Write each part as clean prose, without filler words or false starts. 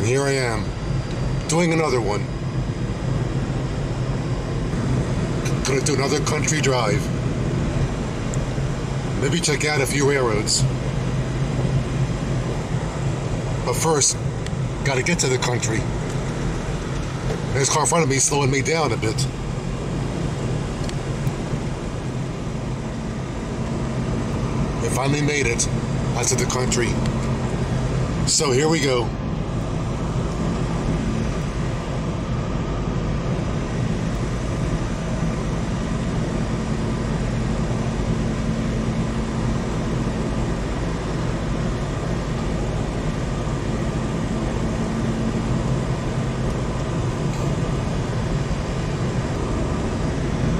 And here I am, doing another one. Gonna do another country drive. Maybe check out a few railroads. But first, gotta get to the country. And this car in front of me is slowing me down a bit. I finally made it out to the country. So here we go.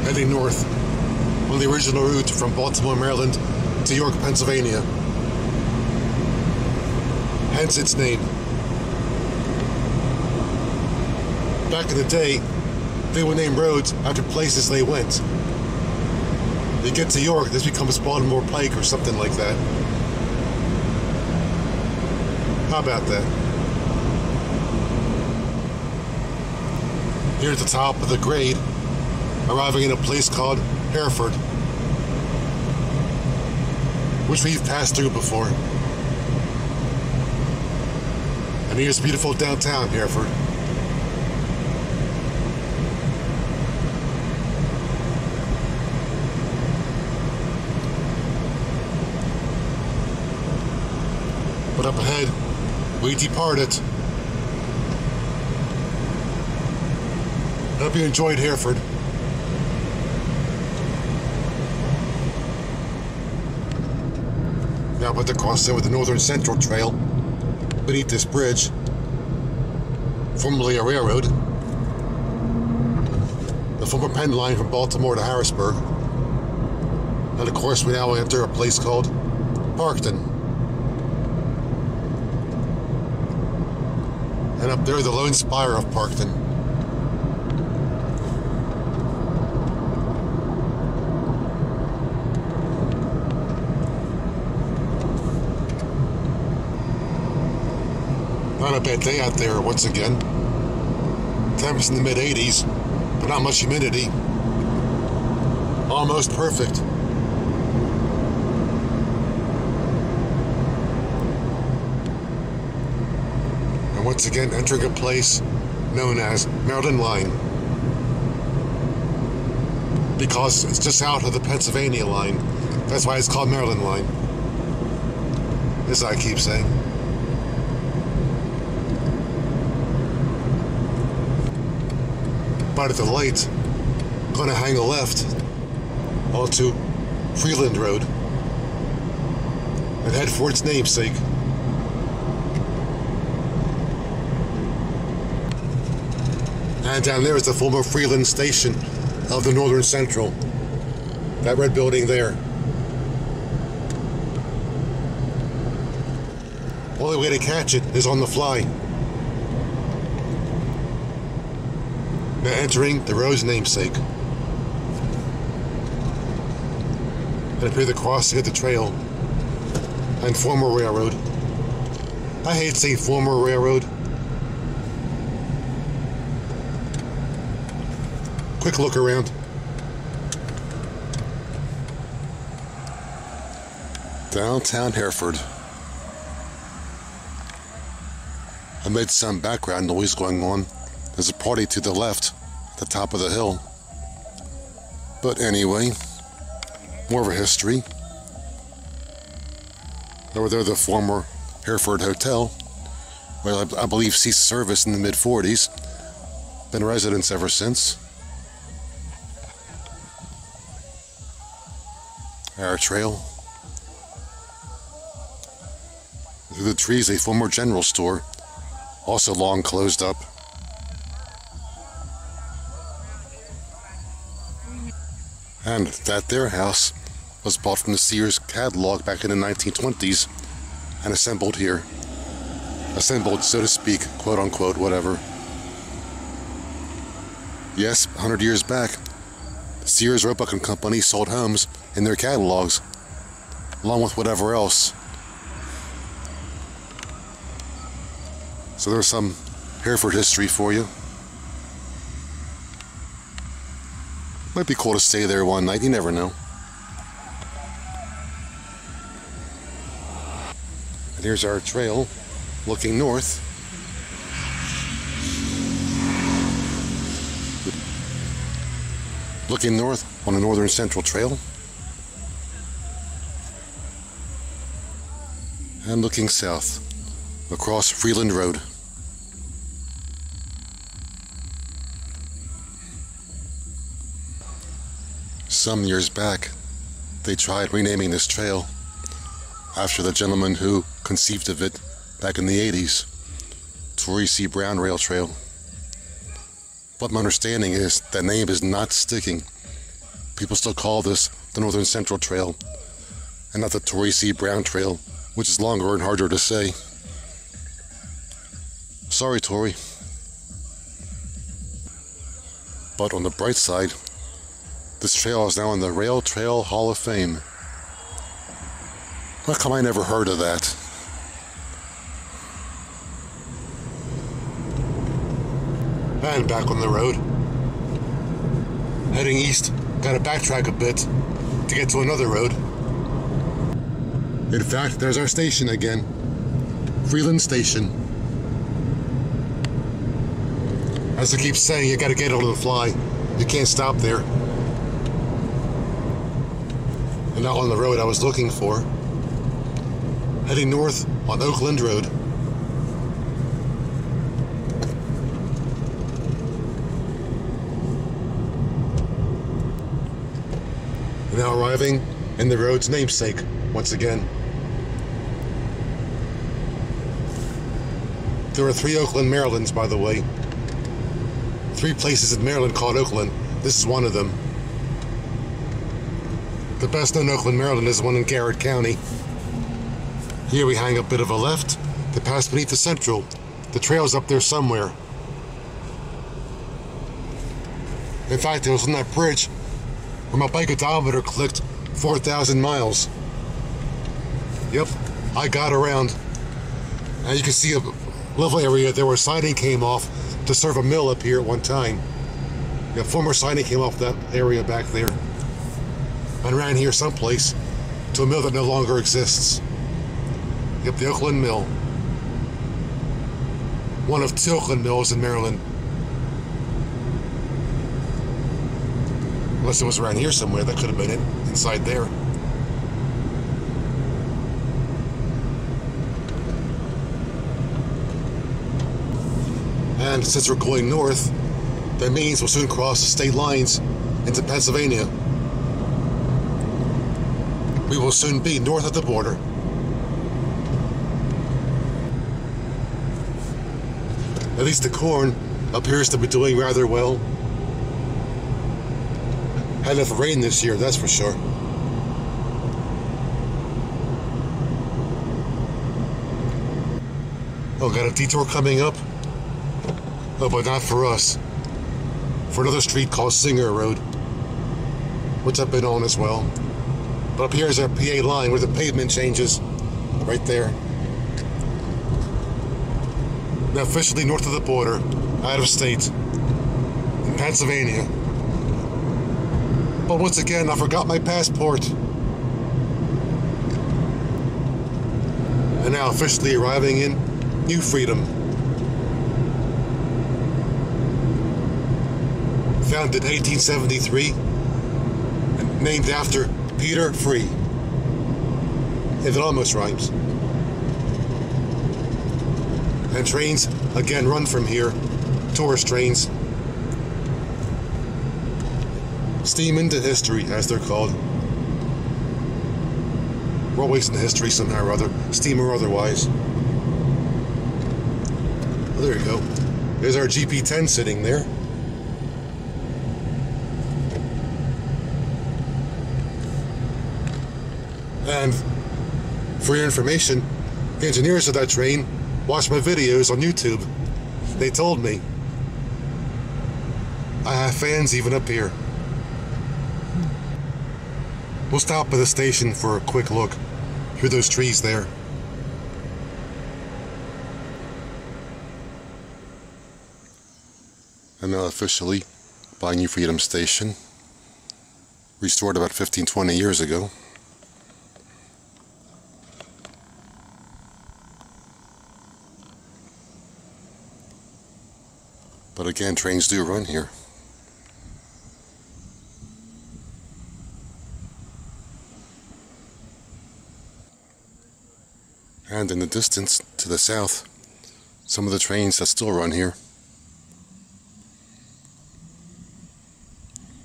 Heading north on the original route from Baltimore, Maryland to York, Pennsylvania. Hence its name. Back in the day, they would name roads after places they went. You get to York, this becomes Baltimore Pike or something like that. How about that? Here at the top of the grade, arriving in a place called Hereford, which we've passed through before. And here's beautiful downtown Hereford. But up ahead, we departed. Hope you enjoyed Hereford. Now about to cross there with the Northern Central Trail beneath this bridge, formerly a railroad. The former Penn line from Baltimore to Harrisburg. And of course we now enter a place called Parkton. And up there the lone spire of Parkton. Not a bad day out there once again. Temps in the mid-80s, but not much humidity. Almost perfect. And once again entering a place known as Maryland Line. Because it's just south of the Pennsylvania line. That's why it's called Maryland Line. As I keep saying. But at the light, I'm going to hang a left onto Freeland Road and head for its namesake. And down there is the former Freeland station of the Northern Central. That red building there. Only way to catch it is on the fly. Now entering the road's namesake. And up here the crossing of the trail and former railroad. I hate saying former railroad. Quick look around. Downtown Hereford. Amid some background noise going on, there's a party to the left, at the top of the hill. But anyway, more of a history. Over there, the former Hereford Hotel, where I believe ceased service in the mid-40s. Been residents ever since. Our trail. Through the trees, a former general store, also long closed up. And that there house was bought from the Sears catalog back in the 1920s and assembled here. Assembled, so to speak, quote unquote, whatever. Yes, 100 years back, the Sears Roebuck and Company sold homes in their catalogs, along with whatever else. So there's some Hereford history for you. Might be cool to stay there one night, you never know. And here's our trail looking north. Looking north on the Northern Central Trail. And looking south across Freeland Road. Some years back, they tried renaming this trail after the gentleman who conceived of it back in the 80s, Torrey C. Brown Rail Trail. But my understanding is that name is not sticking. People still call this the Northern Central Trail and not the Torrey C. Brown Trail, which is longer and harder to say. Sorry, Torrey. But on the bright side, this trail is now in the Rail Trail Hall of Fame. How come I never heard of that? And back on the road. Heading east, gotta backtrack a bit to get to another road. In fact, there's our station again. Freeland Station. As I keep saying, you gotta get on the fly. You can't stop there. And not on the road I was looking for. Heading north on Oakland Road. Now arriving in the road's namesake once again. There are 3 Oakland, Marylands, by the way. 3 places in Maryland called Oakland. This is one of them. The best known Oakland, Maryland is the one in Garrett County. Here we hang a bit of a left to pass beneath the Central. The trail's up there somewhere. In fact, it was on that bridge where my bike odometer clicked 4,000 miles. Yep, I got around. Now you can see a lovely area there where siding came off to serve a mill up here at one time. Yeah, former siding came off that area back there and ran here someplace to a mill that no longer exists. Yep, the Oakland Mill. One of 2 Oakland mills in Maryland. Unless it was around here somewhere, that could have been it, inside there. And since we're going north, that means we'll soon cross the state lines into Pennsylvania. We will soon be north of the border. At least the corn appears to be doing rather well. Had enough rain this year, that's for sure. Oh, got a detour coming up? Oh, but not for us. For another street called Singer Road, which I've been on as well. But up here is our PA line where the pavement changes. Right there. Now officially north of the border, out of state, in Pennsylvania. But once again, I forgot my passport. And now officially arriving in New Freedom. Founded in 1873 and named after Peter Free. If it almost rhymes. And trains again run from here, tourist trains. Steam into history, as they're called. We're always into history somehow or other, steam or otherwise. Oh, there you go. There's our GP10 sitting there. And for your information, the engineers of that train watch my videos on YouTube. They told me. I have fans even up here. We'll stop at the station for a quick look through those trees there. and now officially by New Freedom Station, restored about 15-20 years ago. But again, trains do run here. And in the distance, to the south, some of the trains that still run here.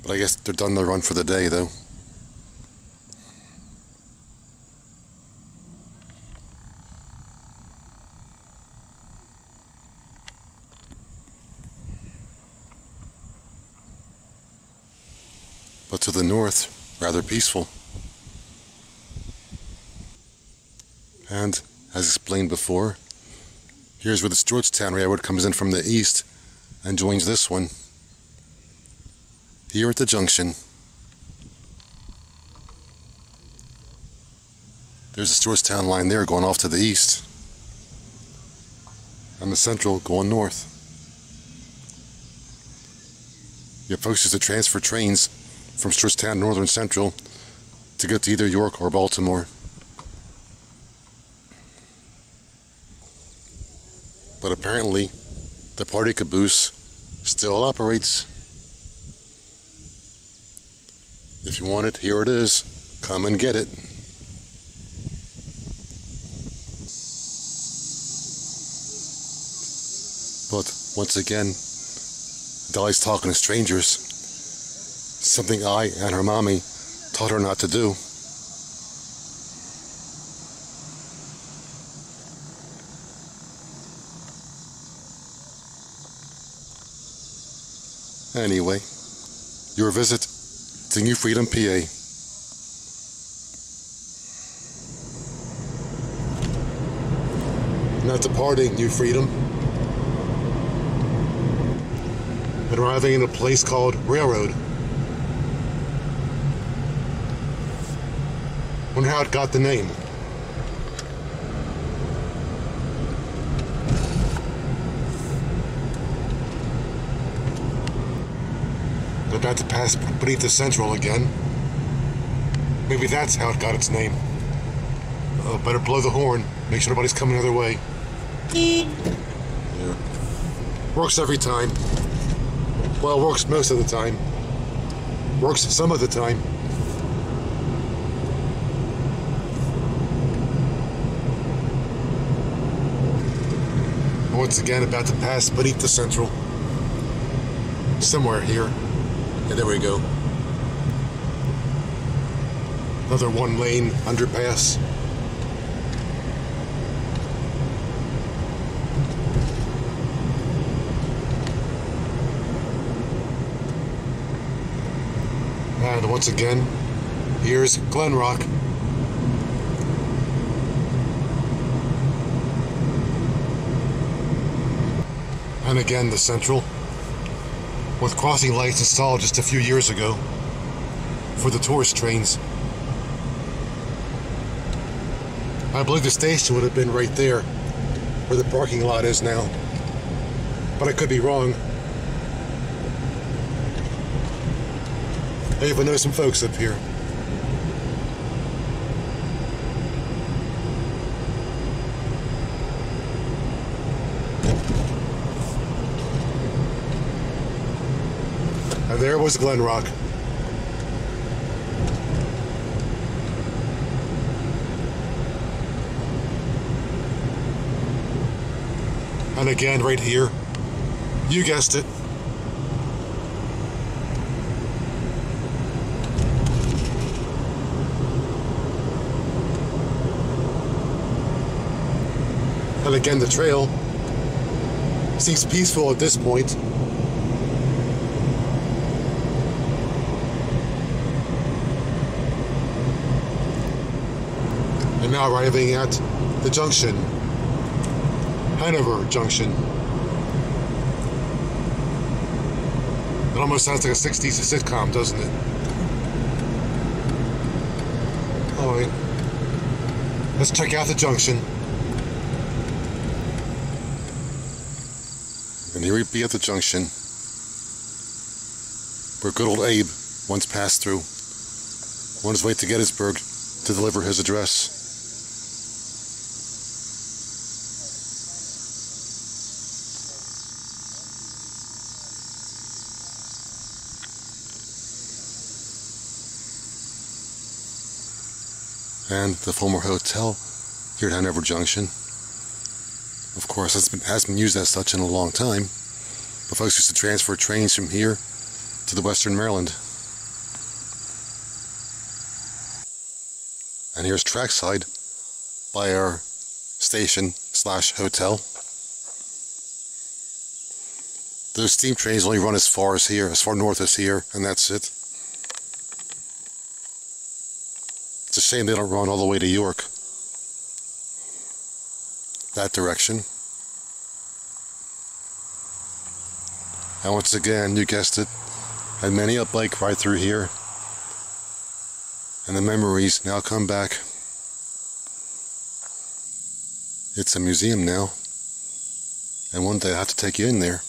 But I guess they're done their run for the day, though. But to the north, rather peaceful. And, as explained before, here's where the Georgetown Railroad comes in from the east and joins this one. Here at the junction, there's the Georgetown line there going off to the east, and the Central going north. Yeah, folks used to transfer trains from Georgetown Northern Central to get to either York or Baltimore. But apparently, the party caboose still operates. If you want it, here it is. Come and get it. But once again, Dolly's talking to strangers. Something I and her mommy taught her not to do. Anyway, your visit to New Freedom, PA. Not departing New Freedom, and arriving in a place called Railroad. Wonder how it got the name. About to pass beneath the Central again. Maybe that's how it got its name. Better blow the horn. Make sure nobody's coming the other way. Yeah. Works every time. Well, works most of the time. Works some of the time. Once again, about to pass beneath the Central. Somewhere here. Yeah, there we go. Another one-lane underpass. And once again, here's Glen Rock. And again, the Central, with crossing lights installed just a few years ago for the tourist trains. I believe the station would have been right there where the parking lot is now, but I could be wrong. I even know some folks up here. And there was Glen Rock. And again, right here, you guessed it. And again, the trail seems peaceful at this point. And now arriving at the junction, Hanover Junction. It almost sounds like a 60s sitcom, doesn't it? Alright, let's check out the junction. And here we be at the junction. where good old Abe once passed through on his way to Gettysburg to deliver his address. And the former hotel here at Hanover Junction, of course, has been used as such in a long time, but folks used to transfer trains from here to the Western Maryland. And here's trackside by our station / hotel. Those steam trains only run as far north as here, and that's it. It's a shame they don't run all the way to York, that direction. And once again, you guessed it, had many a bike ride through here, and the memories now come back. It's a museum now, and one day I have to take you in there.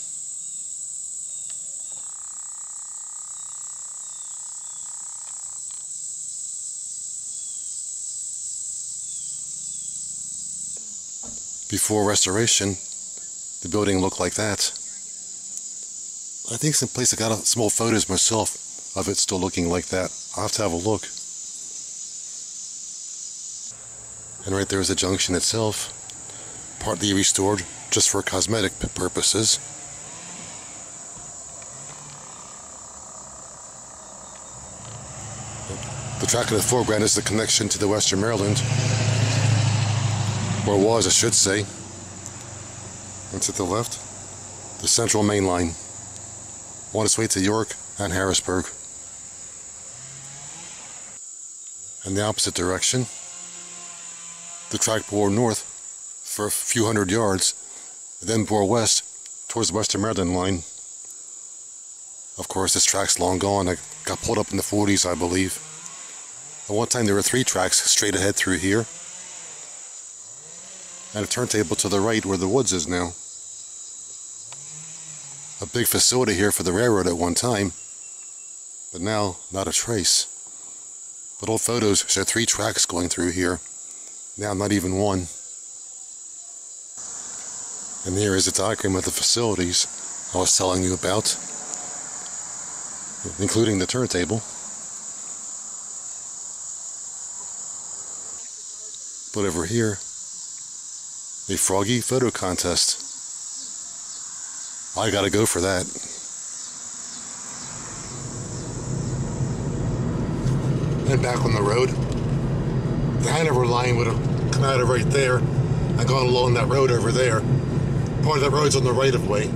Before restoration, the building looked like that. I think someplace I got some old photos myself of it still looking like that. I'll have to have a look. And right there is the junction itself, partly restored just for cosmetic purposes. The track in the foreground is the connection to the Western Maryland. Or was, I should say. And to the left, the Central Main Line, on its way to York and Harrisburg. In the opposite direction, the track bore north for a few hundred yards, and then bore west towards the Western Maryland Line. Of course, this track's long gone. It got pulled up in the 40s, I believe. At one time, there were 3 tracks straight ahead through here, and a turntable to the right where the woods is now. A big facility here for the railroad at one time, but now not a trace. But old photos show 3 tracks going through here, now not even one. And here is a diagram of the facilities I was telling you about, including the turntable. But over here, a froggy photo contest. I gotta go for that. And back on the road, the Hanover line would have come out of right there and gone along that road over there. Part of that road's on the right of way.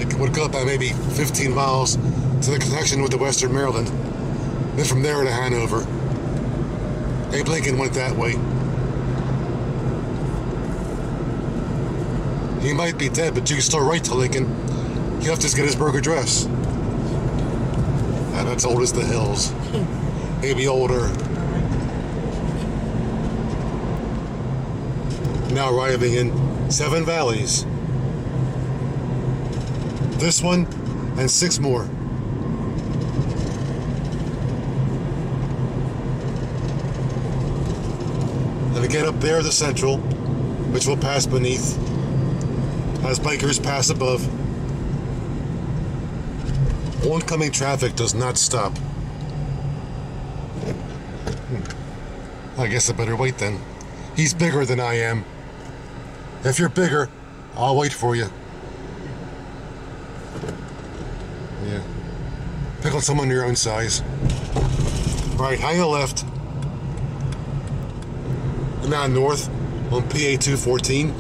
It would go about maybe 15 miles to the connection with the Western Maryland. Then from there to Hanover. Abe Lincoln went that way. He might be dead, but you can still write to Lincoln. He left his Gettysburg address. And that's old as the hills. Maybe older. Now arriving in 7 valleys. This one and 6 more. And again up there, the Central, which will pass beneath as bikers pass above. Oncoming traffic does not stop. I guess I better wait then. He's bigger than I am. If you're bigger, I'll wait for you. Yeah. Pick on someone your own size. Right, hang a left. And now north on PA 214.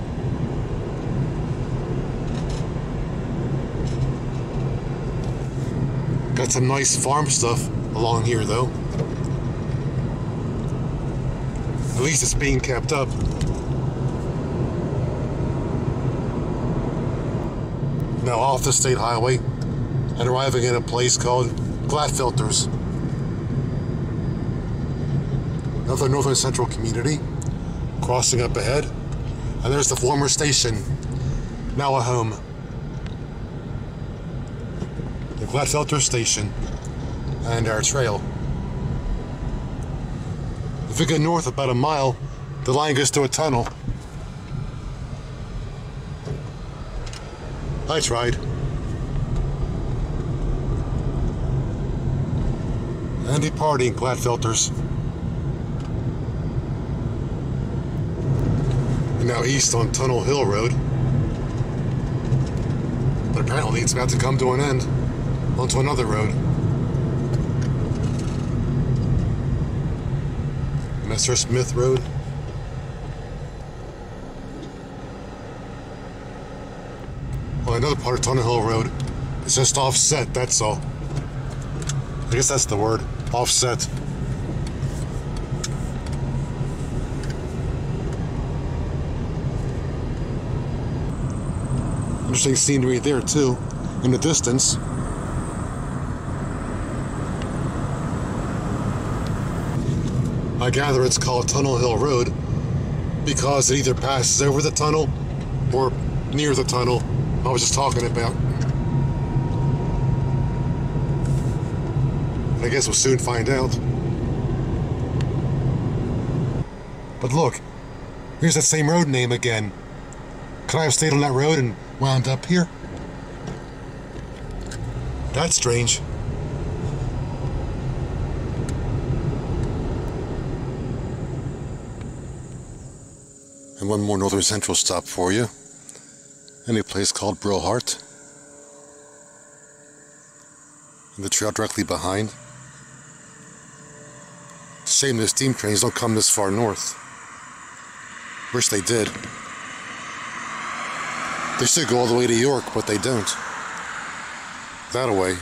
Got some nice farm stuff along here though. At least it's being kept up. Now off the state highway and arriving at a place called Gladfilters. Another northern central community. Crossing up ahead. And there's the former station. Now a home. Gladfelter Station and our trail. If we go north about a mile, the line goes through a tunnel. I tried. And departing Gladfelters. And now east on Tunnel Hill Road. But apparently it's about to come to an end onto another road. Mr. Smith Road. Well, another part of Tunnel Hill Road is just offset, that's all. I guess that's the word, offset. Interesting scenery there too, in the distance. I gather it's called Tunnel Hill Road because it either passes over the tunnel or near the tunnel I was just talking about. I guess we'll soon find out. But look, here's that same road name again. Could I have stayed on that road and wound up here? That's strange. And one more Northern Central stop for you. And a place called Brohart. And the trail directly behind. Shame the steam trains don't come this far north. Wish they did. They should go all the way to York, but they don't. That away.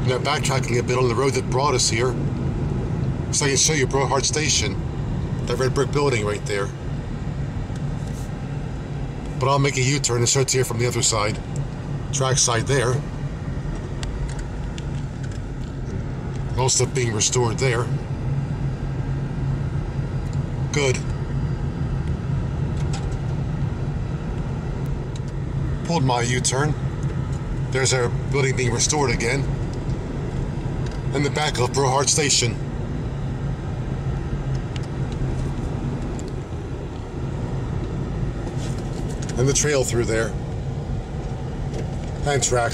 Now backtracking a bit on the road that brought us here, so I can show you Brohart Station, that red brick building right there. But I'll make a U-turn and show it to you from the other side. Track side there. Most of it being restored there. Good. Pulled my U-turn. There's our building being restored again. And the back of Brohart Station. And the trail through there. And track.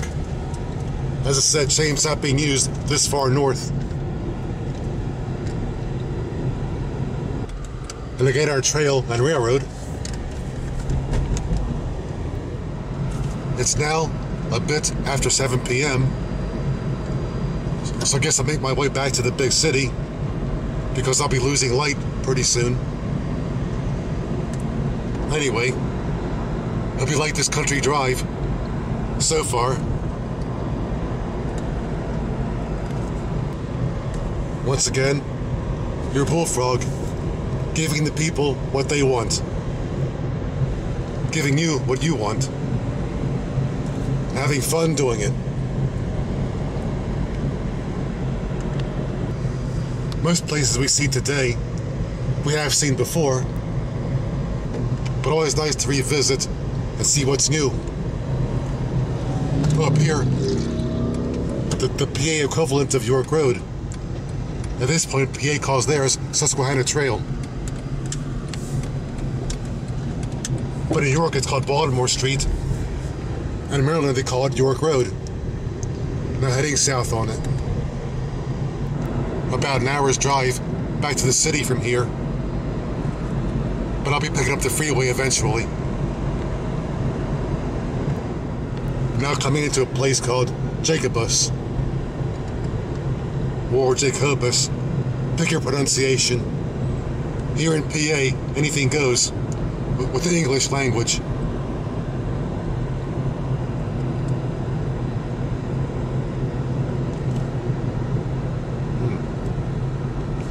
As I said, shame it's not being used this far north. And again, our trail and railroad. It's now a bit after 7 p.m. So I guess I'll make my way back to the big city because I'll be losing light pretty soon. Anyway, hope you like this country drive so far. Once again, your bullfrog, giving the people what they want, giving you what you want, having fun doing it. Most places we see today, we have seen before, but always nice to revisit and see what's new. Up here, the PA equivalent of York Road. At this point, PA calls theirs Susquehanna Trail. But in York, it's called Baltimore Street, and in Maryland, they call it York Road. Now heading south on it. About an hour's drive back to the city from here, but I'll be picking up the freeway eventually. Now coming into a place called Jacobus, or Jacobus, pick your pronunciation. Here in PA, anything goes with the English language.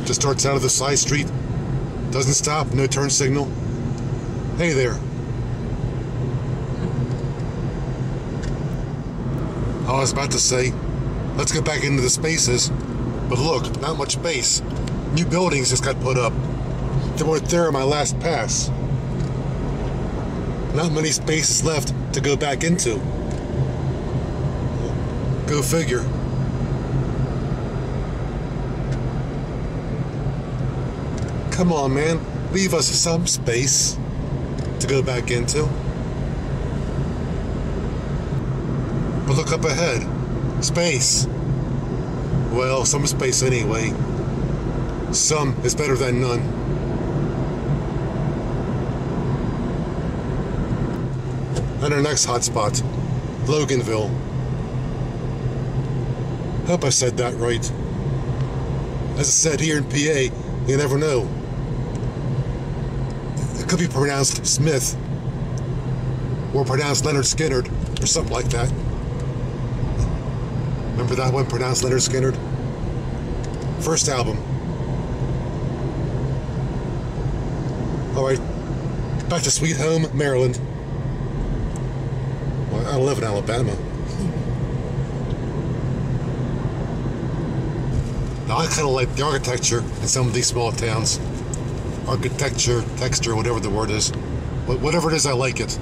Just starts out of the side street, doesn't stop, no turn signal. Hey there. I was about to say, let's get back into the spaces, but look, not much space. New buildings just got put up. They weren't there on my last pass. Not many spaces left to go back into. Go figure. Come on, man. Leave us some space to go back into. But look up ahead. Space. Well, some space anyway. Some is better than none. And our next hotspot, Loganville. Hope I said that right. As I said, here in PA, you never know. It could be pronounced Smith, or pronounced Leonard Skinnard, or something like that. Remember that one, pronounced Leonard Skinnard? First album. Alright, back to Sweet Home, Maryland. Well, I live in Alabama. Now, I kind of like the architecture in some of these small towns. Architecture, texture, whatever the word is. Whatever it is, I like it.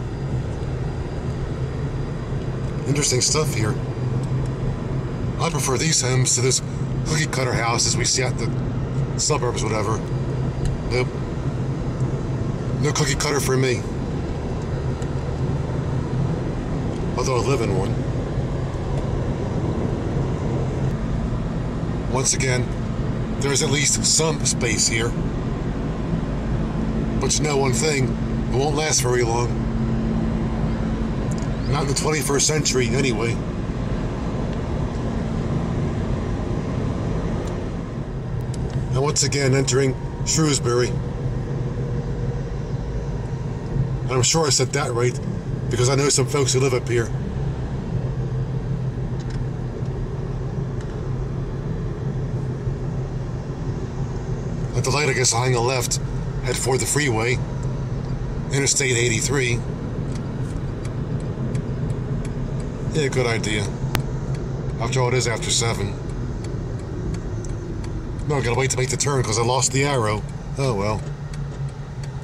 Interesting stuff here. I prefer these homes to those cookie cutter houses we see at the suburbs, whatever. Nope. No cookie cutter for me. Although I live in one. Once again, there's at least some space here. But you know one thing, it won't last very long. Not in the 21st century, anyway. And once again, entering Shrewsbury. And I'm sure I said that right, because I know some folks who live up here. At the light, I guess I'll hang a left, head for the freeway, Interstate 83. Yeah, good idea. After all, it is after 7. No, I gotta wait to make the turn because I lost the arrow. Oh well.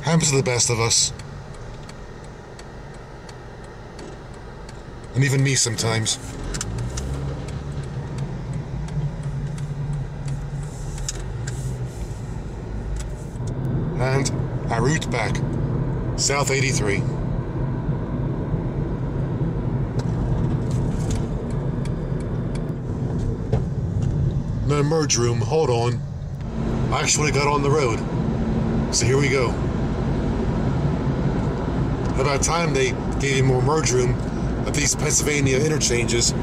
Happens to the best of us. And even me sometimes. And I route back. South 83. No merge room, hold on. I actually got on the road. So here we go. About time they gave you more merge room at these Pennsylvania interchanges.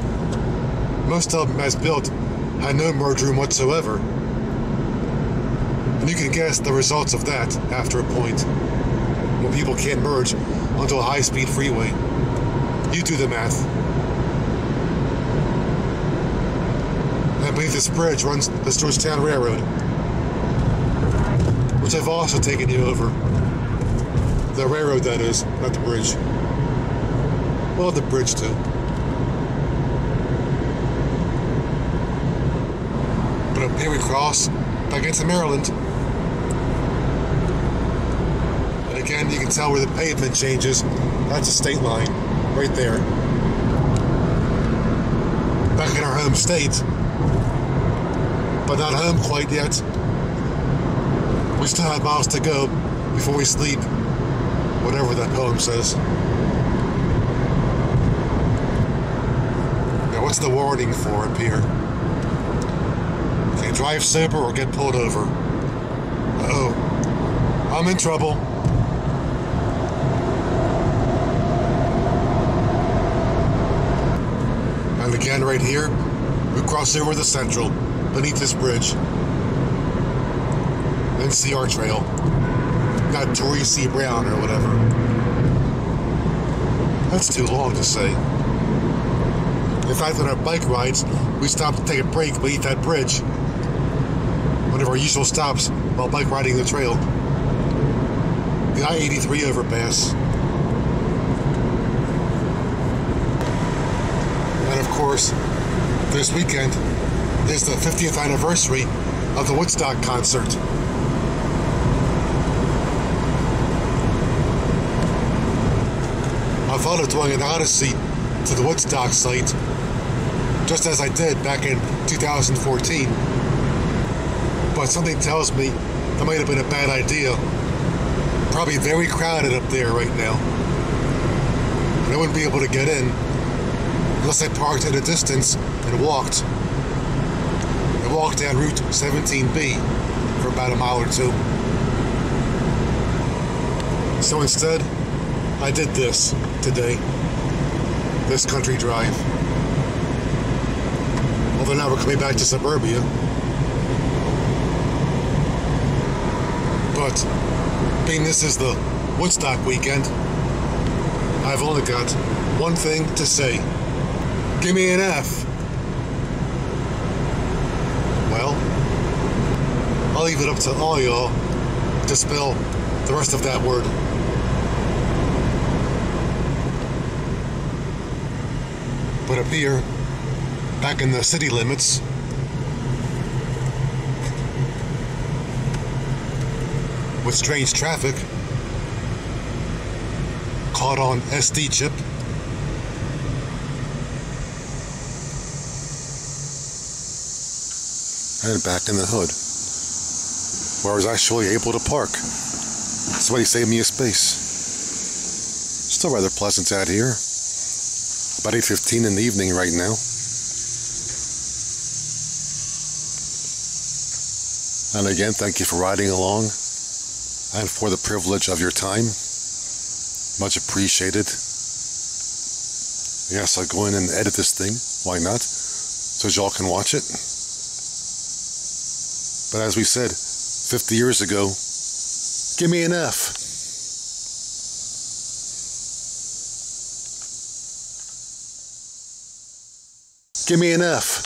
Most of them, as built, had no merge room whatsoever. And you can guess the results of that after a point. When people can't merge onto a high-speed freeway. You do the math. I believe this bridge runs the Georgetown Railroad, which I've also taken you over. The railroad, that is, not the bridge. Well, the bridge too. But up here we cross back into Maryland. And again, you can tell where the pavement changes. That's a state line, right there. Back in our home state. But not home quite yet. We still have miles to go before we sleep. Whatever that poem says. Now what's the warning for up here? Can't drive sober or get pulled over. Uh-oh. I'm in trouble. And again right here, we cross over the Central. Beneath this bridge. NCRY Trail. Not Tory C. Brown or whatever. That's too long to say. In fact, on our bike rides, we stop to take a break beneath that bridge. One of our usual stops while bike riding the trail. The I-83 overpass. And of course, this weekend is the 50th anniversary of the Woodstock concert. I thought of doing an odyssey to the Woodstock site, just as I did back in 2014. But something tells me that might have been a bad idea. Probably very crowded up there right now. And I wouldn't be able to get in unless I parked at a distance and walked. I walked down Route 17B for about a mile or two. So instead, I did this today. This country drive. Although now we're coming back to suburbia. But being this is the Woodstock weekend, I've only got one thing to say. Give me an F. Well, I'll leave it up to all y'all to spell the rest of that word. But up here, back in the city limits, with strange traffic, caught on SD chip, and back in the hood, where I was actually able to park. Somebody saved me a space. Still rather pleasant out here. About 8:15 in the evening right now. And again, thank you for riding along and for the privilege of your time. Much appreciated. Yes, I'll go in and edit this thing. Why not? So y'all can watch it. But as we said 50 years ago, give me an F. Give me an F.